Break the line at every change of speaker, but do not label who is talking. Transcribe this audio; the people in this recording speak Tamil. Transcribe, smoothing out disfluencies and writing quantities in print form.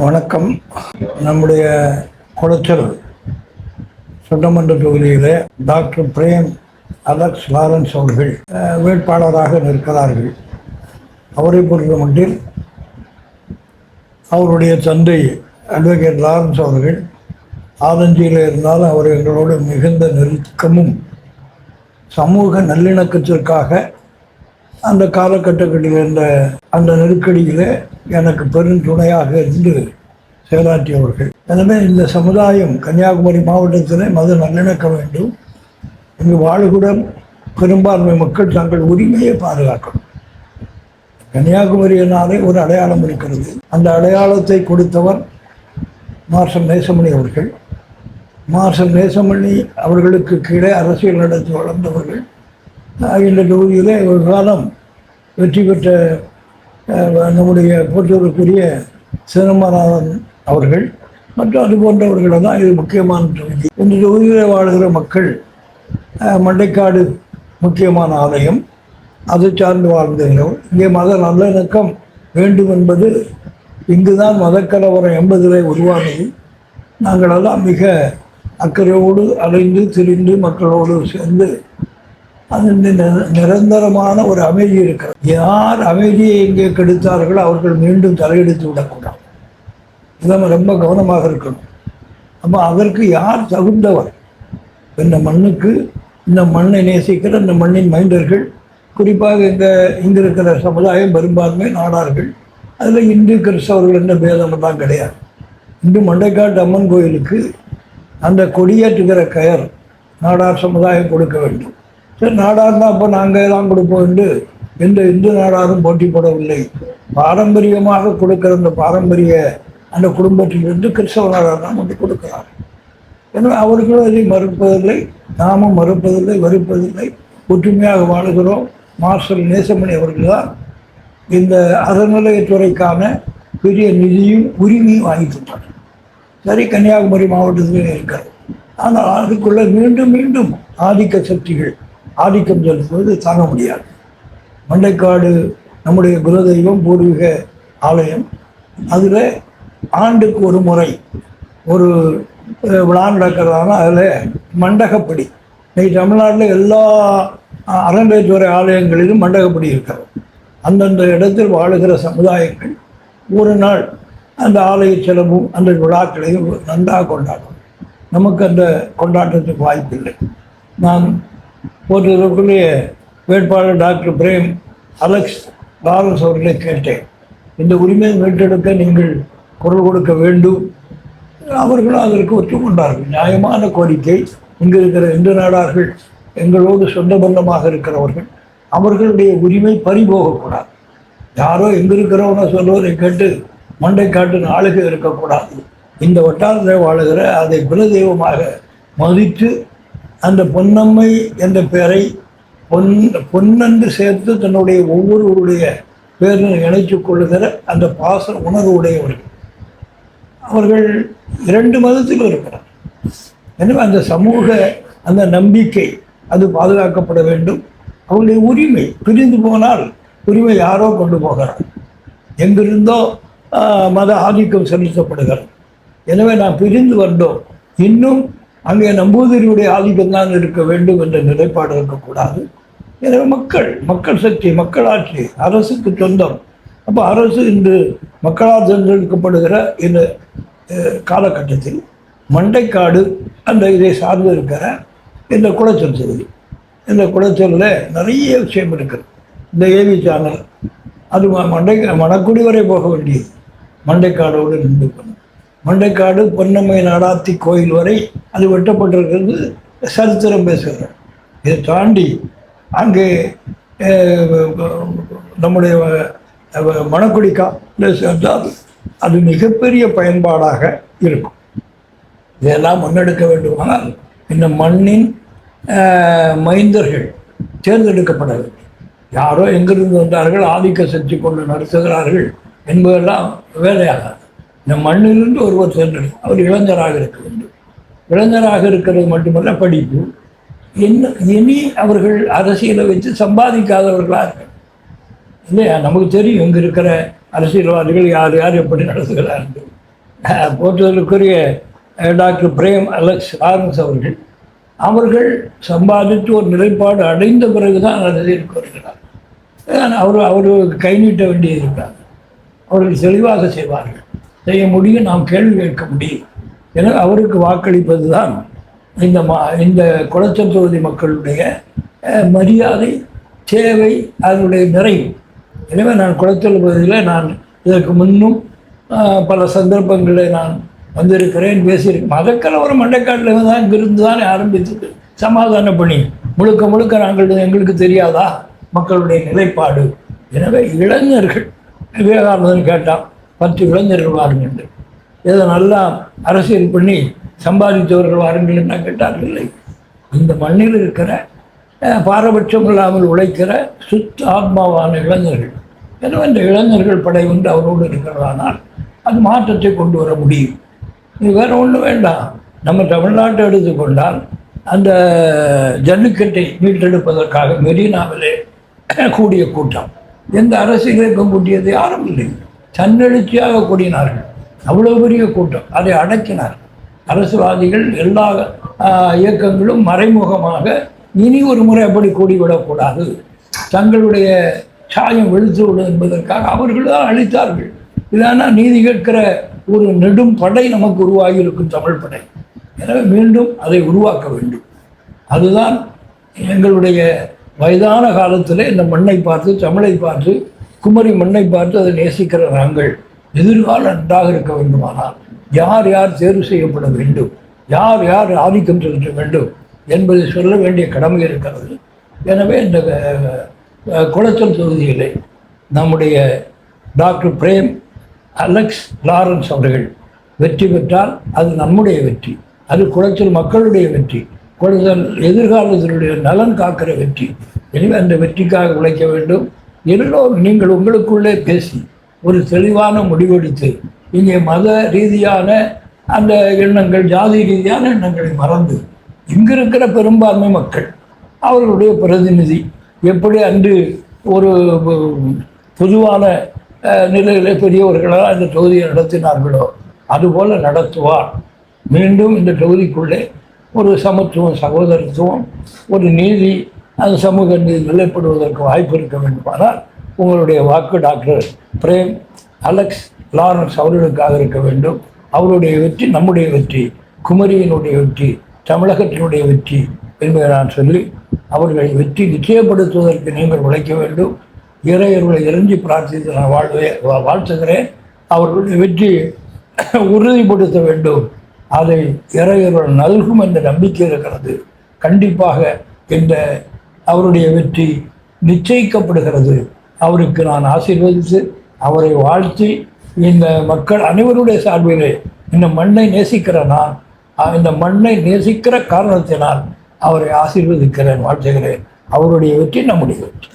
வணக்கம். நம்முடைய குளச்சல் சட்டமன்ற தொகுதியில் டாக்டர் பிரேம் அலெக்ஸ் லாரன்ஸ் அவர்கள் வேட்பாளராக நிற்கிறார்கள். அவரை பொறுத்த மட்டில் அவருடைய தந்தை அட்வொகேட் லாரன்ஸ் அவர்கள் ஆலஞ்சியில் இருந்தாலும் அவர் எங்களோடு மிகுந்த நெருக்கமும் சமூக நல்லிணக்கத்திற்காக அந்த காலகட்டங்களில் இருந்த அந்த நெருக்கடியில் எனக்கு பெரும் துணையாக இருந்து செயலாற்றியவர்கள். எனவே இந்த சமுதாயம் கன்னியாகுமரி மாவட்டத்தில் மத நல்லிணக்க வேண்டும். இங்கு வாழுகிற பெரும்பான்மை மக்கள் தங்கள் உரிமையை பாதுகாக்கணும். கன்னியாகுமரியினாலே ஒரு அடையாளம் இருக்கிறது. அந்த அடையாளத்தை கொடுத்தவர் மார்ஷல் நேசமணி அவர்கள். மார்ஷல் நேசமணி அவர்களுக்கு கீழே அரசியல் நடத்தி வளர்ந்தவர்கள். இந்த தொகுதியிலே ஒரு காலம் வெற்றி பெற்ற நம்முடைய போற்றோருக்குரிய சிதம்பரநாதன் அவர்கள் மற்றும் அது போன்றவர்கள் தான் இது முக்கியமான தொகுதி. இந்த தொகுதியில் வாழ்கிற மக்கள் மண்டைக்காடு முக்கியமான ஆலயம், அதை சார்ந்து வாழ்ந்தவர்கள். இங்கே மத நல்லிணக்கம் வேண்டும் என்பது இங்குதான் மதக்கலவரம் 80 உருவானது. நாங்களெல்லாம் மிக அக்கறையோடு அலைந்து திரிந்து மக்களோடு சேர்ந்து அது நிரந்தரமான ஒரு அமைதி இருக்கிறது. யார் அமைதியை எங்கே கெடுத்தார்களோ அவர்கள் மீண்டும் தலையெடுத்து விடக்கூடாது. இதை ரொம்ப கவனமாக இருக்கணும். அப்போ அதற்கு யார் தகுந்தவர்? இந்த மண்ணுக்கு, இந்த மண்ணை நேசிக்கிற இந்த மண்ணின் மைந்தர்கள், குறிப்பாக இங்கே இருக்கிற சமுதாயம் பெரும்பான்மை நாடார்கள். அதில் இந்து கிறிஸ்தவர்கள் என்ற பேதமெல்லாம் கிடையாது. இந்து மண்டைக்காட்டு அம்மன் கோயிலுக்கு அந்த கொடியேற்றுகிற கயர் நாடார் சமுதாயம் கொடுக்க வேண்டும். சரி, நாடார்னா அப்போ நாங்கள் தான் கொடுப்போம் என்று எந்த இந்து நாடாரும் போட்டி போடவில்லை. பாரம்பரியமாக கொடுக்கிற அந்த பாரம்பரிய அந்த குடும்பத்திலிருந்து கிறிஸ்தவ நாடார் தான் வந்து கொடுக்கிறார். எனவே அவர்களும் அதை மறுப்பதில்லை, நாமும் மறுப்பதில்லை, வெறுப்பதில்லை. ஒற்றுமையாக வாழுகிறோம். மார்ஷல் நேசமணி அவர்கள் தான் இந்த அறநிலையத்துறைக்கான பெரிய நிதியும் உரிமையும் வாங்கி தந்தார். சரி, கன்னியாகுமரி மாவட்டத்தில் இருக்கிறது. ஆனால் அதுக்குள்ளே மீண்டும் மீண்டும் ஆதிக்க சக்திகள் ஆதிக்கம் செலுத்துவது தாங்க முடியாது. மண்டைக்காடு நம்முடைய குலதெய்வம், பூர்வீக ஆலயம். அதில் ஆண்டுக்கு ஒரு முறை ஒரு விழா நடக்கிறதான அதில் மண்டகப்படி. இன்னைக்கு தமிழ்நாட்டில் எல்லா அறநிலையத்துறை ஆலயங்களிலும் மண்டகப்படி இருக்கிறது. அந்தந்த இடத்தில் வாழுகிற சமுதாயங்கள் ஒரு நாள் அந்த ஆலய செலவும் அந்த விழாக்களையும் நன்றாக கொண்டாடும். நமக்கு அந்த கொண்டாட்டத்துக்கு வாய்ப்பில்லை. நான் போன்றதற்குள்ளே வேட்பாளர் டாக்டர் பிரேம் அலெக்ஸ் லாரன்ஸ் அவர்களை கேட்டேன், இந்த உரிமையை மீட்டெடுக்க நீங்கள் குரல் கொடுக்க வேண்டும். அவர்களும் அதற்கு ஒத்துக்கொண்டார்கள். நியாயமான கோரிக்கை. இங்கே இருக்கிற இந்து நாடார்கள் எங்களோடு சொந்த பந்தமாக இருக்கிறவர்கள், அவர்களுடைய உரிமை பறிபோகக்கூடாது. யாரோ எங்கே இருக்கிறவங்க சொல்வதை கேட்டு மண்டைக்காட்டின் ஆளுகை இருக்கக்கூடாது. இந்த வட்டாரத்தில் வாழுகிற அதை குலதெய்வமாக மதித்து அந்த பொன்னம்மை என்ற பெயரை பொன்னென்று சேர்த்து தன்னுடைய ஒவ்வொருவருடைய பேரில் இணைத்து கொள்ளுகிற அந்த பாச உணர்வு உடையவர்கள். அவர்கள் 2 மதத்தில் இருக்கிறார். எனவே அந்த சமூக அந்த நம்பிக்கை அது பாதுகாக்கப்பட வேண்டும். அவருடைய உரிமை பிரிந்து போனால் உரிமை யாரோ கொண்டு போகிறார். எங்கிருந்தோ மத ஆதிக்கம் செலுத்தப்படுகிறது. எனவே நாம் பிரிந்து வந்தோம். இன்னும் அங்கே நம்பூதிரியுடைய ஆதிக்கம்தான் இருக்க வேண்டும் என்ற நிலைப்பாடு இருக்கக்கூடாது. எனவே மக்கள் சக்தி, மக்களாட்சி அரசுக்கு சொந்தம். அப்போ அரசு இன்று மக்களால் தேர்ந்தெடுக்கப்படுகிற இந்த காலகட்டத்தில் மண்டைக்காடு அந்த இதை சார்ந்து இருக்கிற இந்த குளச்சல் தொகுதி, இந்த குளச்சலில் நிறைய விஷயம் இருக்குது. இந்த ஏவி சேனல் அது மணக்குடி வரை போக வேண்டியது. மண்டைக்காடோடு நின்று மண்டைக்காடு பொன்னம்மை நாடாத்தி கோயில் வரை அது வெட்டப்பட்டிருக்கிறது. சரித்திரம் பேசுகிறார். இதை தாண்டி அங்கே நம்முடைய மணக்குடிக்கா சேர்ந்தால் அது மிகப்பெரிய பயன்பாடாக இருக்கும். இதெல்லாம் முன்னெடுக்க வேண்டுமானால் இந்த மண்ணின் மைந்தர்கள் தேர்ந்தெடுக்கப்பட வேண்டும். யாரோ எங்கிருந்து வந்தார்கள், ஆதிக்க சக்தி கொண்டு நடத்துகிறார்கள் என்பதெல்லாம் வேலையாகாது. இந்த மண்ணிலிருந்து ஒருவர் தேர்ந்தெடுக்கும். அவர் இளைஞராக இருக்க வேண்டும். இளைஞராக இருக்கிறது மட்டுமல்ல, படிப்பு. இனி அவர்கள் அரசியலை வச்சு சம்பாதிக்காதவர்களாக இருக்க இல்லையா? நமக்கு தெரியும் இங்கே இருக்கிற அரசியல்வாதிகள் யார் யார் எப்படி நடத்துகிறார்கள். போற்றுதலுக்குரிய டாக்டர் பிரேம் அலெக்ஸ் லாரன்ஸ் அவர்கள் சம்பாதித்து ஒரு நிலைப்பாடு அடைந்த பிறகுதான் அரசியலுக்கு வருகிறார். அவர் கை நீட்ட வேண்டியிருக்கிறார். அவர்கள் தெளிவாக செய்வார்கள், செய்ய முடியும், நாம் கேள்வி கேட்க முடியும். எனவே அவருக்கு வாக்களிப்பது தான் இந்த குளச்சல் தொகுதி மக்களுடைய மரியாதை, தேவை, அதனுடைய நிறைவு. எனவே நான் குளச்சல் பகுதியில் நான் இதற்கு முன்னும் பல சந்தர்ப்பங்களில் நான் வந்திருக்கிறேன், பேசியிருக்கேன். மதக்கலவரம் மண்டைக்காட்டில் தான் இங்கிருந்து தானே ஆரம்பித்தது. சமாதான பணி முழுக்க முழுக்க எங்களுக்கு தெரியாதா மக்களுடைய நிலைப்பாடு? எனவே இளைஞர்கள், விவேகானந்தன் கேட்டான் 10 இளைஞர்கள் வாருங்கள் என்று, இதை நல்லா அரசியல் பண்ணி சம்பாதித்தவர்கள் வாருங்கள் என்ன கேட்டார்கள். இல்லை, இந்த மண்ணில் இருக்கிற பாரபட்சம் இல்லாமல் உழைக்கிற சுத்த ஆத்மாவான இளைஞர்கள். எனவே இந்த இளைஞர்கள் படை ஒன்று அவரோடு இருக்கிறதானால் அது மாற்றத்தை கொண்டு வர முடியும். இது வேறு ஒன்றும் வேண்டாம். நம்ம தமிழ்நாட்டை எடுத்துக்கொண்டால் அந்த ஜல்லிக்கட்டை மீட்டெடுப்பதற்காக மெரினாவிலே கூடிய கூட்டம் எந்த அரசியலுக்கும் கூட்டியது யாரும் இல்லை. தன்னெழுச்சியாக கூடினார்கள். அவ்வளோ பெரிய கூட்டம். அதை அடக்கினார். அரசுவாதிகள் எல்லா இயக்கங்களும் மறைமுகமாக இனி ஒரு முறை அப்படி கூடிவிடக்கூடாது, தங்களுடைய சாயம் வெளுத்து விடும் என்பதற்காக அவர்கள் தான் அளித்தார்கள். இல்லைன்னா நீதி கேட்கிற ஒரு நெடும் படை நமக்கு உருவாகி இருக்கும், தமிழ் படை. எனவே மீண்டும் அதை உருவாக்க வேண்டும். அதுதான் எங்களுடைய வயதான காலத்தில் இந்த மண்ணை பார்த்து, தமிழை பார்த்து, குமரி மண்ணை பார்த்து அதை நேசிக்கிற நாங்கள் எதிர்காலம் நன்றாக இருக்க வேண்டுமானால் யார் யார் தேர்வு செய்யப்பட வேண்டும், யார் யார் ஆதிக்கம் செலுத்த வேண்டும் என்பதை சொல்ல வேண்டிய கடமை இருக்கிறது. எனவே இந்த குளச்சல் தொகுதியிலே நம்முடைய டாக்டர் பிரேம் அலெக்ஸ் லாரன்ஸ் அவர்கள் வெற்றி பெற்றால் அது நம்முடைய வெற்றி, அது குளச்சல் மக்களுடைய வெற்றி, குளச்சல் எதிர்காலத்தினுடைய நலன் காக்கிற வெற்றி. எனவே அந்த வெற்றிக்காக உழைக்க வேண்டும். எல்லோரும் நீங்கள் உங்களுக்குள்ளே பேசி ஒரு தெளிவான முடிவெடுத்து இங்கே மத ரீதியான அந்த எண்ணங்கள், ஜாதி ரீதியான எண்ணங்களை மறந்து இங்கு இருக்கிற பெரும்பான்மை மக்கள் அவர்களுடைய பிரதிநிதி எப்படி அன்று ஒரு பொதுவான நிலையில் பெரியவர்களால் இந்த தொகுதியை நடத்தினார்களோ அதுபோல் நடத்துவார். மீண்டும் இந்த தொகுதிக்குள்ளே ஒரு சமத்துவம், சகோதரத்துவம், ஒரு நீதி, அந்த சமூக நீதி நிலைப்படுவதற்கு வாய்ப்பு இருக்க வேண்டுமானால் உங்களுடைய வாக்கு டாக்டர் பிரேம் அலெக்ஸ் லாரன்ஸ் அவர்களுக்காக இருக்க வேண்டும். அவருடைய வெற்றி நம்முடைய வெற்றி, குமரியினுடைய வெற்றி, தமிழகத்தினுடைய வெற்றி என்பதை நான் சொல்லி அவர்களை வெற்றி நிச்சயப்படுத்துவதற்கு நீங்கள் உழைக்க வேண்டும். இறையர்களை இறைஞ்சி பிரார்த்தித்து நான் வாழ்த்துகிறேன். அவர்களுடைய வெற்றி உறுதிப்படுத்த வேண்டும். அதை இறையர்கள் நல்கும் என்ற நம்பிக்கை இருக்கிறது. கண்டிப்பாக இந்த அவருடைய வெற்றி நிச்சயிக்கப்படுகிறது. அவருக்கு நான் ஆசீர்வதித்து அவரை வாழ்த்தி இந்த மக்கள் அனைவருடைய சார்பிலே இந்த மண்ணை நேசிக்கிற நான், இந்த மண்ணை நேசிக்கிற காரணத்தினால் அவரை ஆசீர்வதிக்கிறேன், வாழ்த்துகிறேன். அவருடைய வெற்றி நம்முடைய வெற்றி.